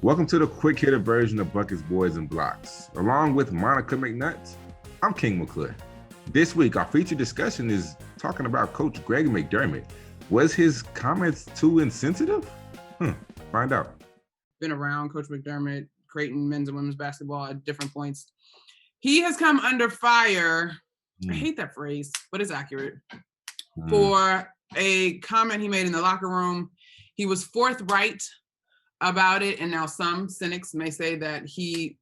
Welcome to the quick hitter version of Buckets, Boys, and Blocks. Along with Monica McNutt, I'm King McClure. This week, our featured discussion is talking about Coach Greg McDermott. Was his comments too insensitive? Find out. Been around Coach McDermott, Creighton men's and women's basketball at different points. He has come under fire. I hate that phrase, but it's accurate. For a comment he made in the locker room. He was forthright about it, and now some cynics may say that he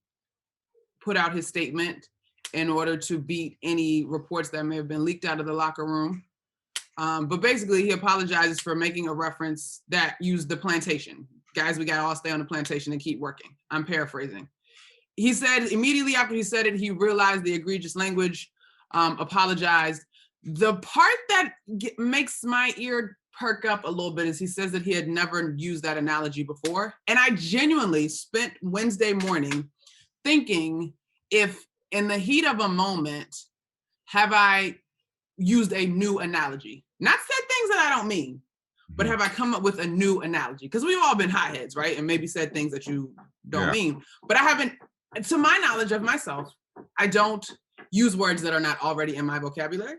put out his statement in order to beat any reports that may have been leaked out of the locker room. But basically, he apologizes for making a reference that used the plantation. Guys, we got to all stay on the plantation and keep working. I'm paraphrasing. He said immediately after he said it, he realized the egregious language, apologized. The part that makes my ear perk up a little bit is he says that he had never used that analogy before. And I genuinely spent Wednesday morning thinking, if in the heat of a moment, have I used a new analogy? Not said things that I don't mean, but have I come up with a new analogy? Because we've all been hotheads, right? And maybe said things that you don't mean. But I haven't, to my knowledge of myself, I don't use words that are not already in my vocabulary.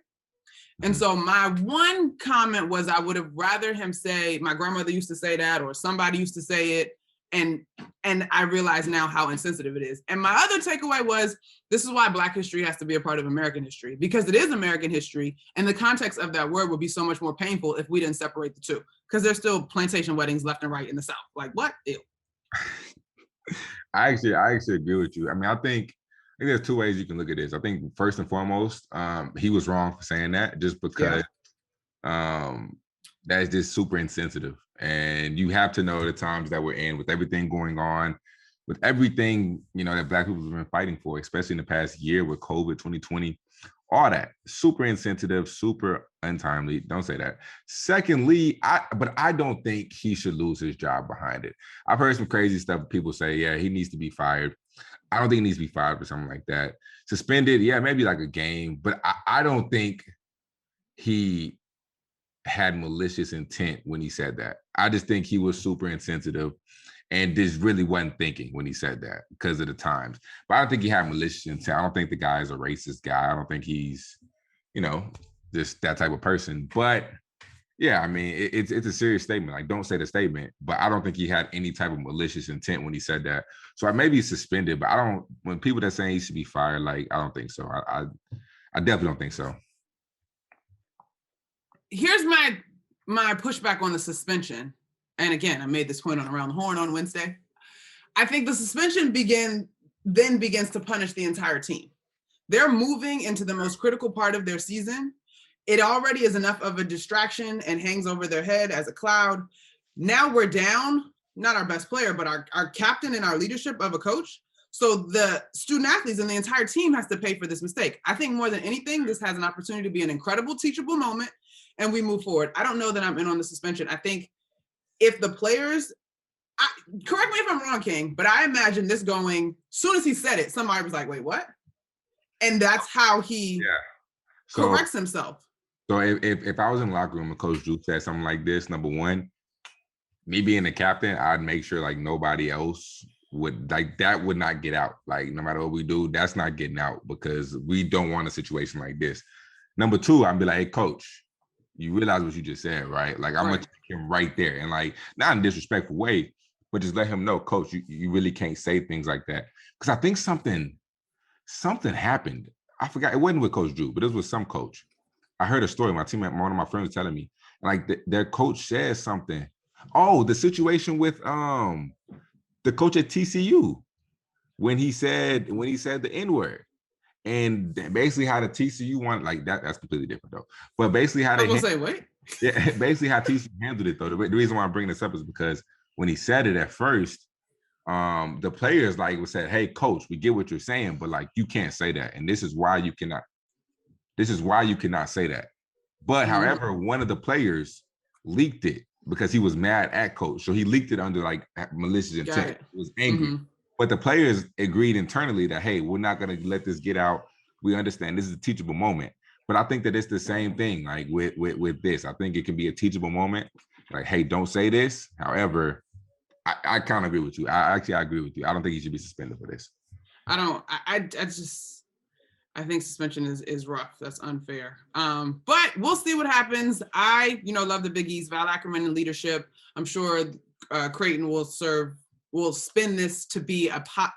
And so my one comment was, I would have rather him say, my grandmother used to say that, or somebody used to say it. And I realize now how insensitive it is. And my other takeaway was, this is why Black history has to be a part of American history, because it is American history. And the context of that word would be so much more painful if we didn't separate the two, because there's still plantation weddings left and right in the South. Like, what? Ew. I actually agree with you. I mean, I think there's two ways you can look at this. I think first and foremost, he was wrong for saying that, just because that is just super insensitive. And you have to know the times that we're in, with everything going on, with everything, that Black people have been fighting for, especially in the past year with COVID 2020, all that. Super insensitive, super untimely. Don't say that. Secondly, I don't think he should lose his job behind it. I've heard some crazy stuff. People say, yeah, he needs to be fired. I don't think he needs to be fired for something like that. Suspended, yeah, maybe like a game, but I don't think he had malicious intent when he said that. I just think he was super insensitive and just really wasn't thinking when he said that because of the times. But I don't think he had malicious intent. I don't think the guy is a racist guy. I don't think he's, just that type of person. But yeah, I mean, it's a serious statement. Like, don't say the statement, but I don't think he had any type of malicious intent when he said that. So I may be suspended, but when people that saying he should be fired, like, I don't think so. I definitely don't think so. Here's my pushback on the suspension. And again, I made this point on Around the Horn on Wednesday. I think the suspension begins to punish the entire team. They're moving into the most critical part of their season. It already is enough of a distraction and hangs over their head as a cloud. Now we're down, not our best player, but our captain and our leadership of a coach. So the student athletes and the entire team has to pay for this mistake. I think more than anything, this has an opportunity to be an incredible teachable moment, and we move forward. I don't know that I'm in on the suspension. I think if the players, correct me if I'm wrong, King, but I imagine this going, as soon as he said it, somebody was like, wait, what? And that's how he corrects himself. So if I was in the locker room and Coach Drew said something like this, number one, me being the captain, I'd make sure like nobody else would, like, that would not get out. Like, no matter what we do, that's not getting out, because we don't want a situation like this. Number two, I'd be like, hey, Coach, you realize what you just said, right? Like, I'm gonna take him right there, and like, not in a disrespectful way, but just let him know, Coach, you really can't say things like that. Because I think something happened. I forgot, it wasn't with Coach Drew, but it was with some coach. I heard a story. My teammate, one of my friends, was telling me, like, their coach said something. Oh, the situation with the coach at TCU when he said the N-word, and basically how the TCU wanted, like, that's completely different though. But basically how they basically how TCU handled it though. The reason why I'm bringing this up is because when he said it at first, the players like said, "Hey, Coach, we get what you're saying, but like, you can't say that, and this is why you cannot say that." But however, one of the players leaked it because he was mad at Coach. So he leaked it under like malicious intent. He was angry. But the players agreed internally that, hey, we're not going to let this get out. We understand this is a teachable moment. But I think that it's the same thing, like with this. I think it can be a teachable moment. Like, hey, don't say this. However, I kind of agree with you. I agree with you. I don't think he should be suspended for this. I think suspension is rough. That's unfair. But we'll see what happens. I love the Big East, Val Ackerman in leadership. I'm sure Creighton will spin this to be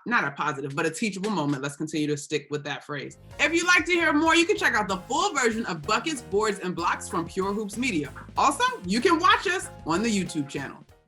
not a positive, but a teachable moment. Let's continue to stick with that phrase. If you'd like to hear more, you can check out the full version of Buckets, Boards, and Blocks from Pure Hoops Media. Also, you can watch us on the YouTube channel.